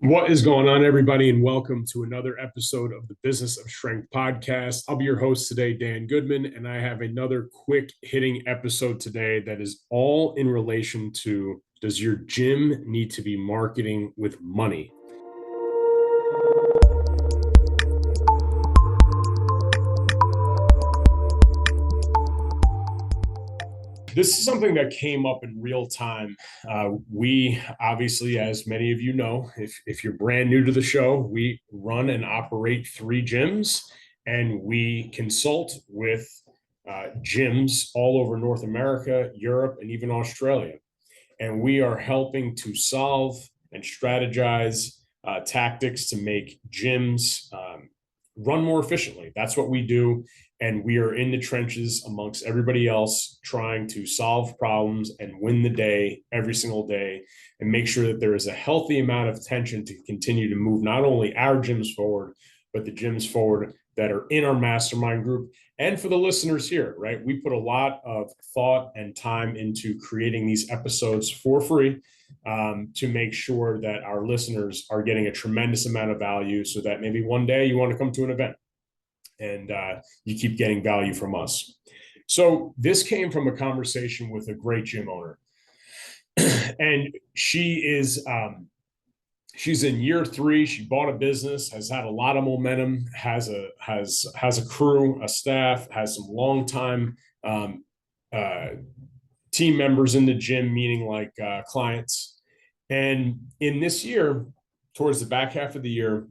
What is going on, everybody, and welcome to another episode of the Business of Strength podcast. I'll be your host today, Dan Goodman, and I have another quick hitting episode today that is all in relation to, does your gym need to be marketing with money? This is something that came up in real time. We obviously, as many of you know, if you're brand new to the show, we run and operate three gyms, and we consult with gyms all over North America, Europe, and even Australia. And we are helping to solve and strategize tactics to make gyms run more efficiently. That's what we do. And we are in the trenches amongst everybody else trying to solve problems and win the day every single day and make sure that there is a healthy amount of tension to continue to move not only our gyms forward, but the gyms forward that are in our mastermind group. And for the listeners here, right? We put a lot of thought and time into creating these episodes for free to make sure that our listeners are getting a tremendous amount of value so that maybe one day you want to come to an event and you keep getting value from us. So this came from a conversation with a great gym owner. And she's in year 3. She bought a business, has had a lot of momentum, has a crew, a staff, has some long time team members in the gym, meaning like clients. And in this year, towards the back half of the year,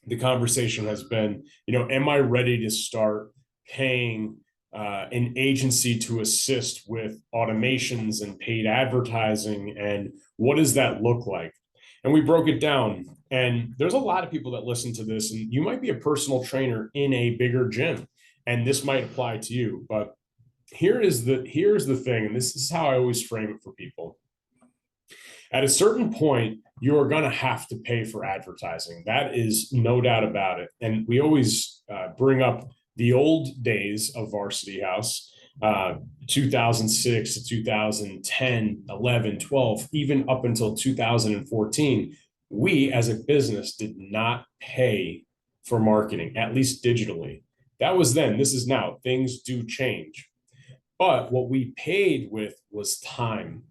the conversation has been, am I ready to start paying an agency to assist with automations and paid advertising? And what does that look like? And we broke it down. And there's a lot of people that listen to this, and you might be a personal trainer in a bigger gym, and this might apply to you. But here's the thing, and this is how I always frame it for people. At a certain point, you are going to have to pay for advertising. That is no doubt about it. And we always bring up the old days of Varsity House, 2006 to 2010, 11, 12, even up until 2014. We as a business did not pay for marketing, at least digitally. That was then. This is now. Things do change. But what we paid with was time.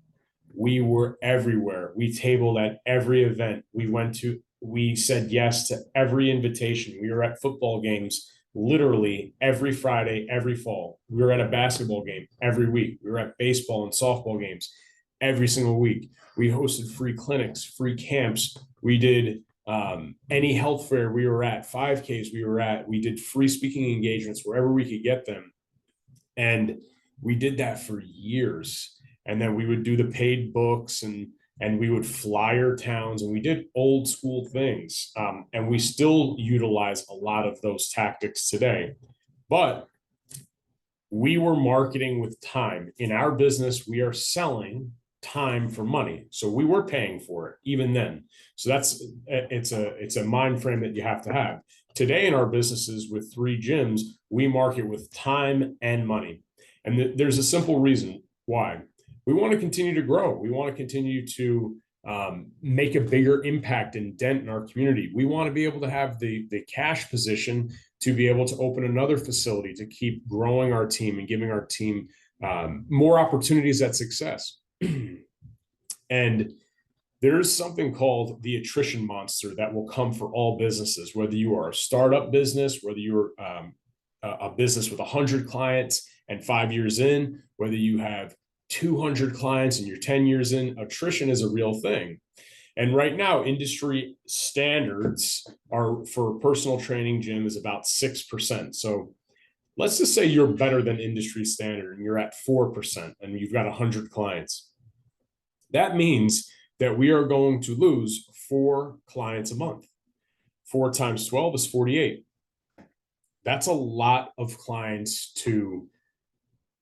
We were everywhere. We tabled at every event we went to. We said yes to every invitation. We were at football games literally every Friday, every fall. We were at a basketball game every week. We were at baseball and softball games every single week. We hosted free clinics, free camps. We did any health fair we were at, 5Ks we were at. We did free speaking engagements wherever we could get them. And we did that for years. And then we would do the paid books and we would flyer towns, and we did old school things. And we still utilize a lot of those tactics today. But we were marketing with time. In our business, we are selling time for money. So we were paying for it even then. So it's a mind frame that you have to have. Today in our businesses with 3 gyms, we market with time and money. And there's a simple reason why. We want to continue to grow. We want to continue to make a bigger impact and dent in our community. We want to be able to have the cash position to be able to open another facility to keep growing our team and giving our team more opportunities at success. And there's something called the attrition monster that will come for all businesses, whether you are a startup business, whether you're a business with 100 clients and 5 years in, whether you have 200 clients and you're 10 years in. Attrition is a real thing. And right now, industry standards are for personal training gym is about 6%. So let's just say you're better than industry standard and you're at 4% and you've got 100 clients. That means that we are going to lose 4 clients a month. 4 times 12 is 48. That's a lot of clients to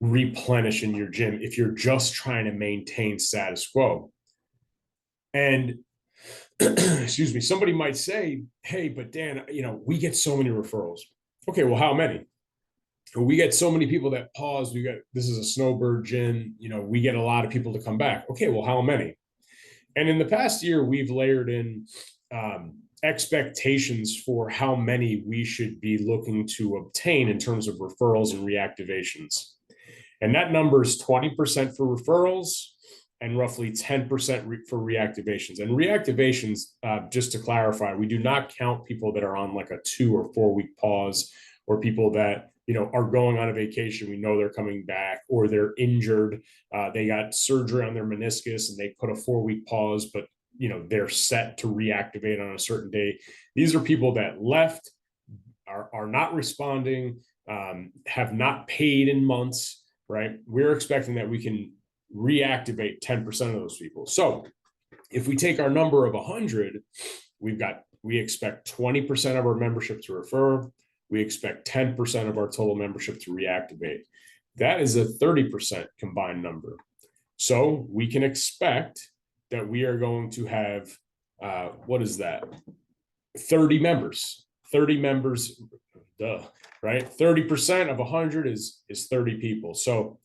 replenish in your gym if you're just trying to maintain status quo. And excuse me, somebody might say, hey, but Dan, we get so many referrals. Okay, well, how many? We get so many people that pause. This is a snowbird gym. We get a lot of people to come back. Okay, well, how many? And in the past year, we've layered in expectations for how many we should be looking to obtain in terms of referrals and reactivations. And that number is 20% for referrals and roughly 10% for reactivations. And reactivations, just to clarify, we do not count people that are on like a 2 or 4 week pause, or people that are going on a vacation. We know they're coming back, or they're injured. They got surgery on their meniscus and they put a 4-week pause, but they're set to reactivate on a certain day. These are people that left, are not responding, have not paid in months, right? We're expecting that we can reactivate 10% of those people. So if we take our number of 100, we expect 20% of our membership to refer. We expect 10% of our total membership to reactivate. That is a 30% combined number. So we can expect that we are going to have, what is that? 30 members, right? 30% of 100 is 30 people. So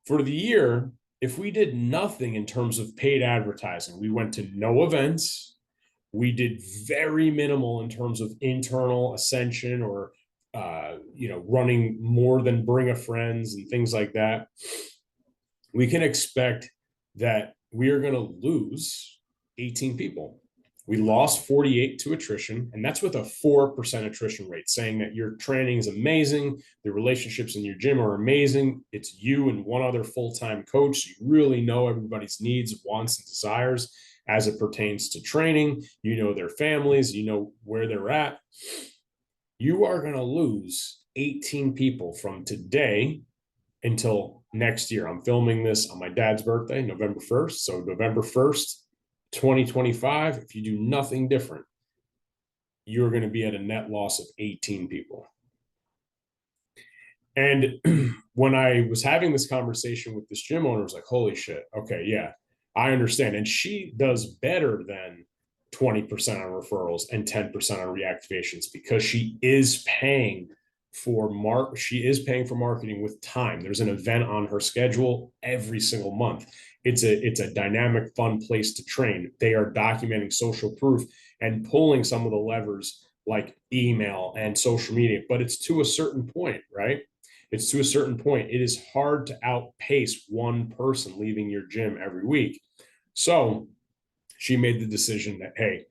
for the year, if we did nothing in terms of paid advertising, we went to no events, we did very minimal in terms of internal ascension or, running more than bring a friends and things like that, we can expect that we are going to lose 18 people. We lost 48 to attrition, and that's with a 4% attrition rate, saying that your training is amazing, the relationships in your gym are amazing, it's you and one other full-time coach, so you really know everybody's needs, wants, and desires as it pertains to training. You know their families, you know where they're at. You are going to lose 18 people from today until next year. I'm filming this on my dad's birthday, November 1st. So November 1st, 2025, if you do nothing different, you're going to be at a net loss of 18 people. And when I was having this conversation with this gym owner, I was like, holy shit. Okay, yeah, I understand. And she does better than 20% on referrals and 10% on reactivations because she is paying for marketing with time. There's an event on her schedule every single month. It's a dynamic, fun place to train. They are documenting social proof and pulling some of the levers like email and social media, but it's to a certain point, right? It's to a certain point. It is hard to outpace one person leaving your gym every week. So she made the decision that, hey,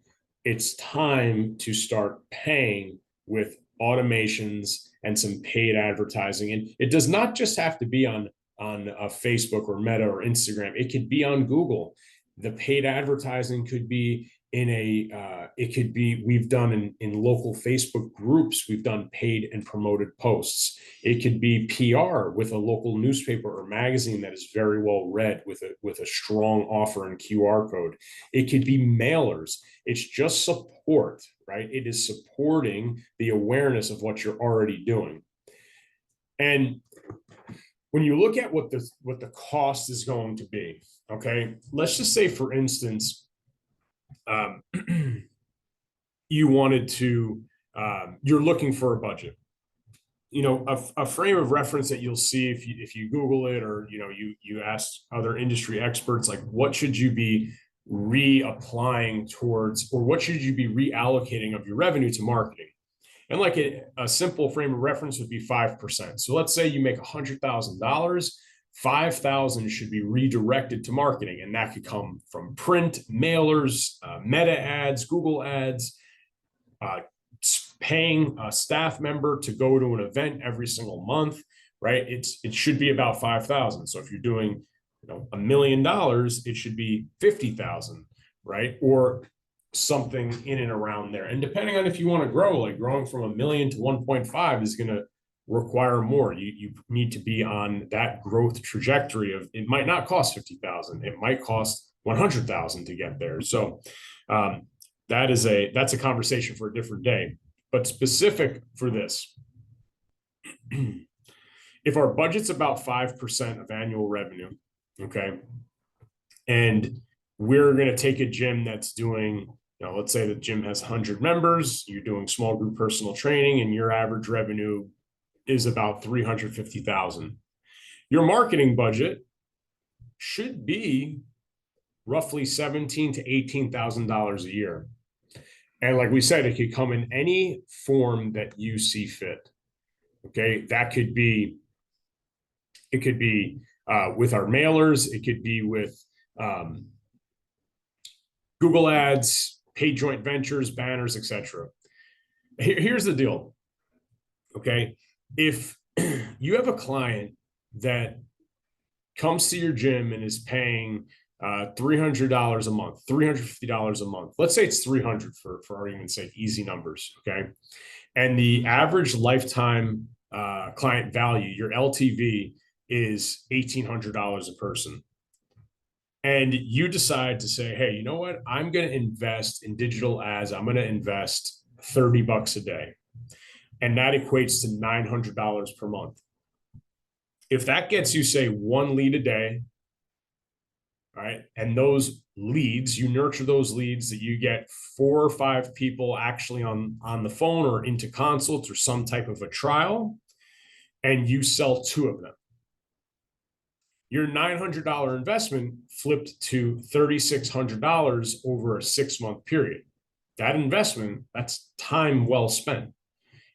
it's time to start paying with automations and some paid advertising. And it does not just have to be on a Facebook or Meta or Instagram. It could be on Google. The paid advertising could be we've done in local Facebook groups, we've done paid and promoted posts. It could be PR with a local newspaper or magazine that is very well read with a strong offer and QR code. It could be mailers. It's just support, right? It is supporting the awareness of what you're already doing. And when you look at what the cost is going to be, okay, let's just say, for instance, you wanted to, you're looking for a budget. A frame of reference that you'll see if you Google it, or you ask other industry experts, like, what should you be reapplying towards, or what should you be reallocating of your revenue to marketing? And like a simple frame of reference would be 5%. So let's say you make $100,000, 5,000 should be redirected to marketing, and that could come from print, mailers, Meta ads, Google ads, paying a staff member to go to an event every single month, right? It should be about 5,000. So if you're doing $1 million, it should be 50,000, right? Or something in and around there. And depending on if you want to grow, like growing from 1 million to 1.5 is going to require more. You need to be on that growth trajectory of, it might not cost 50,000. It might cost 100,000 to get there. So that's a conversation for a different day, but specific for this, if our budget's about 5% of annual revenue, okay, and we're going to take a gym that's doing, let's say the gym has 100 members, you're doing small group personal training, and your average revenue is about 350,000. Your marketing budget should be roughly $17,000 to $18,000 a year. And like we said, it could come in any form that you see fit. Okay. That could be, it could be with our mailers, it could be with um, Google ads, paid joint ventures, banners, etc. Here's the deal. Okay. If you have a client that comes to your gym and is paying $300 a month, $350 a month. Let's say it's 300 for argument's sake, easy numbers. Okay. And the average lifetime client value, your LTV, is $1,800 a person. And you decide to say, hey, you know what? I'm going to invest in digital ads. I'm going to invest $30 a day. And that equates to $900 per month. If that gets you, say, one lead a day, right? And those leads, you nurture those leads that you get 4 or 5 people actually on the phone or into consults or some type of a trial, and you sell 2 of them. Your $900 investment flipped to $3,600 over a 6-month period. That investment, that's time well spent.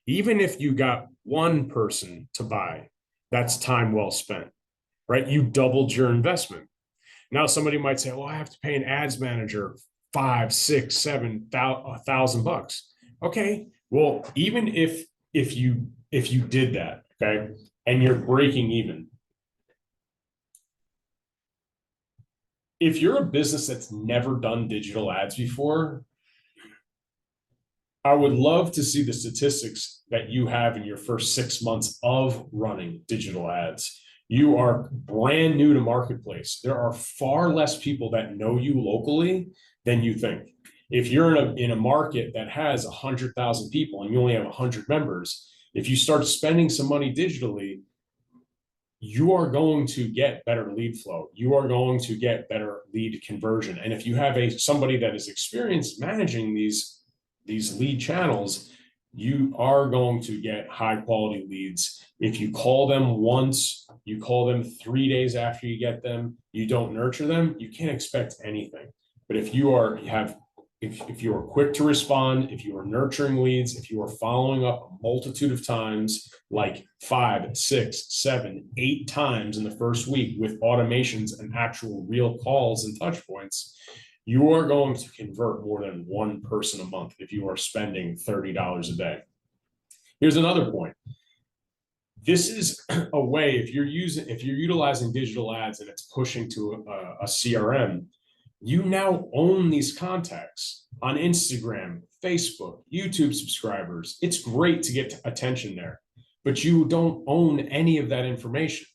Even if you got one person to buy, that's time well spent, right? You doubled your investment. Now somebody might say, well, I have to pay an ads manager $5,000, $6,000, $7,000. Okay. Well, even if you did that, okay, and you're breaking even, if you're a business that's never done digital ads before, I would love to see the statistics that you have in your first 6 months of running digital ads. You are brand new to marketplace. There are far less people that know you locally than you think. If you're in a market that has 100,000 people and you only have 100 members, if you start spending some money digitally, you are going to get better lead flow. You are going to get better lead conversion. And if you have somebody that is experienced managing these lead channels, you are going to get high quality leads. If you call them once, you call them 3 days after you get them, you don't nurture them, you can't expect anything. But if you are quick to respond, if you are nurturing leads, if you are following up a multitude of times, like 5, 6, 7, 8 times in the first week with automations and actual real calls and touch points, you are going to convert more than one person a month if you are spending $30 a day. Here's another point. This is a way, if you're utilizing digital ads and it's pushing to a CRM, you now own these contacts on Instagram, Facebook, YouTube subscribers. It's great to get attention there, but you don't own any of that information.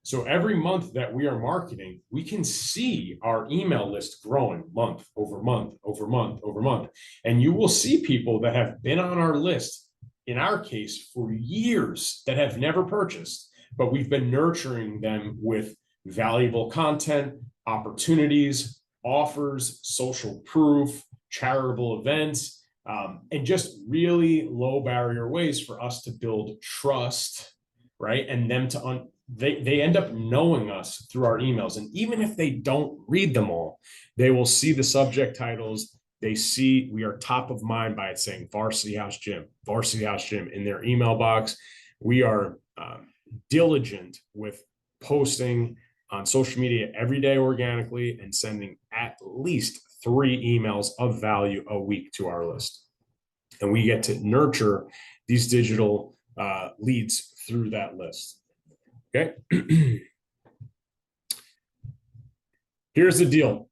So every month that we are marketing, we can see our email list growing month over month over month over month. And you will see people that have been on our list, in our case, for years that have never purchased, but we've been nurturing them with valuable content, opportunities, offers, social proof, charitable events, and just really low barrier ways for us to build trust, right? And them to they end up knowing us through our emails. And even if they don't read them all, they will see the subject titles. They see we are top of mind by it saying Varsity House Gym in their email box. We are diligent with posting on social media every day organically and sending at least 3 emails of value a week to our list. And we get to nurture these digital leads through that list. Okay. Here's the deal.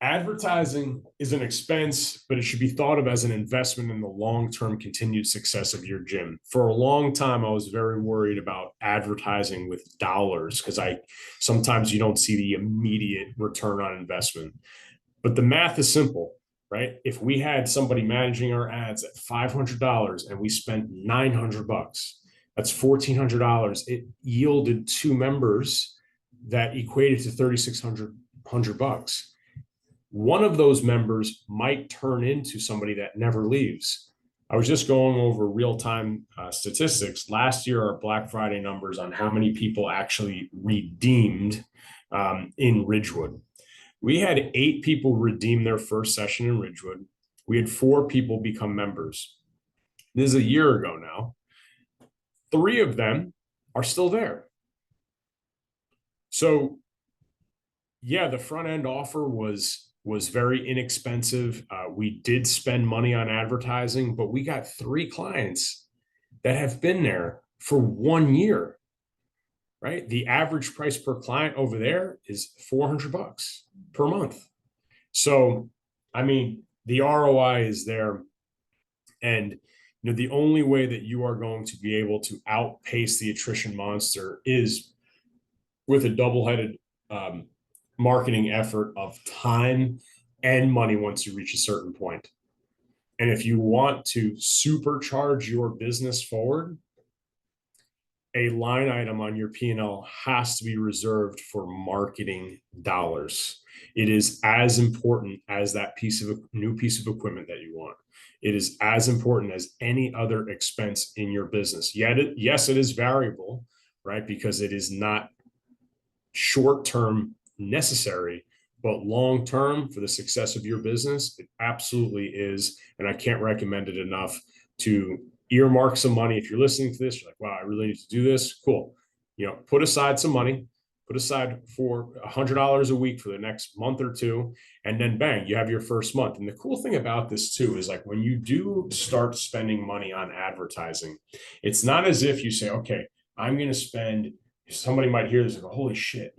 Advertising is an expense, but it should be thought of as an investment in the long-term continued success of your gym. For a long time, I was very worried about advertising with dollars because sometimes you don't see the immediate return on investment. But the math is simple, right? If we had somebody managing our ads at $500 and we spent $900, that's $1,400. It yielded 2 members that equated to $3,600. One of those members might turn into somebody that never leaves. I was just going over real-time statistics. Last year, our Black Friday numbers on how many people actually redeemed in Ridgewood. We had 8 people redeem their first session in Ridgewood. We had 4 people become members. This is a year ago now. 3 of them are still there. So yeah, the front end offer was very inexpensive. We did spend money on advertising, but we got 3 clients that have been there for 1 year, right? The average price per client over there is $400 per month. So, I mean, the ROI is there. And the only way that you are going to be able to outpace the attrition monster is with a double-headed marketing effort of time and money once you reach a certain point. And if you want to supercharge your business forward, a line item on your P&L has to be reserved for marketing dollars. It is as important as that new piece of equipment that you want. It is as important as any other expense in your business. Yes, it is variable, right? Because it is not short-term necessary, but long-term for the success of your business, it absolutely is. And I can't recommend it enough to earmark some money. If you're listening to this, you're like, wow, I really need to do this. Cool. Put aside some money, put aside for $100 a week for the next month or two, and then bang, you have your first month. And the cool thing about this too is like when you do start spending money on advertising, it's not as if you say, okay, I'm going to spend, somebody might hear this and go, holy shit,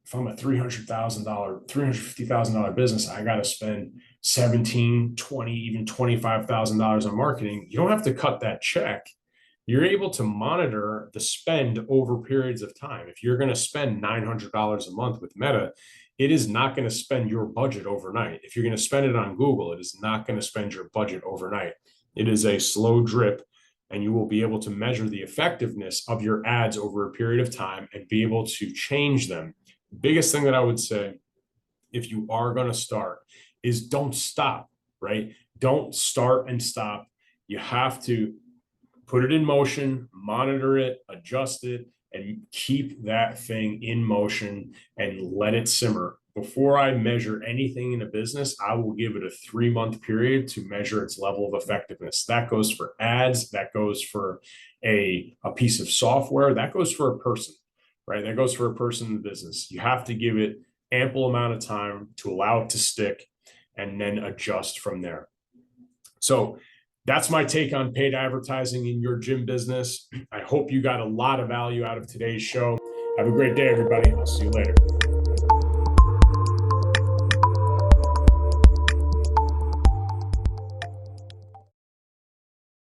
if I'm a $300,000, $350,000 business, I got to spend $17,000, $20,000, even $25,000 on marketing. You don't have to cut that check. You're able to monitor the spend over periods of time. If you're going to spend $900 a month with Meta, it is not going to spend your budget overnight. If you're going to spend it on Google, it is not going to spend your budget overnight. It is a slow drip, and you will be able to measure the effectiveness of your ads over a period of time and be able to change them. Biggest thing that I would say, if you are going to start, is don't stop, right? Don't start and stop. You have to put it in motion, monitor it, adjust it, and keep that thing in motion and let it simmer. Before I measure anything in a business, I will give it a 3-month period to measure its level of effectiveness. That goes for ads, that goes for a piece of software, that goes for a person, right? That goes for a person in the business. You have to give it ample amount of time to allow it to stick and then adjust from there. So that's my take on paid advertising in your gym business. I hope you got a lot of value out of today's show. Have a great day, everybody. I'll see you later.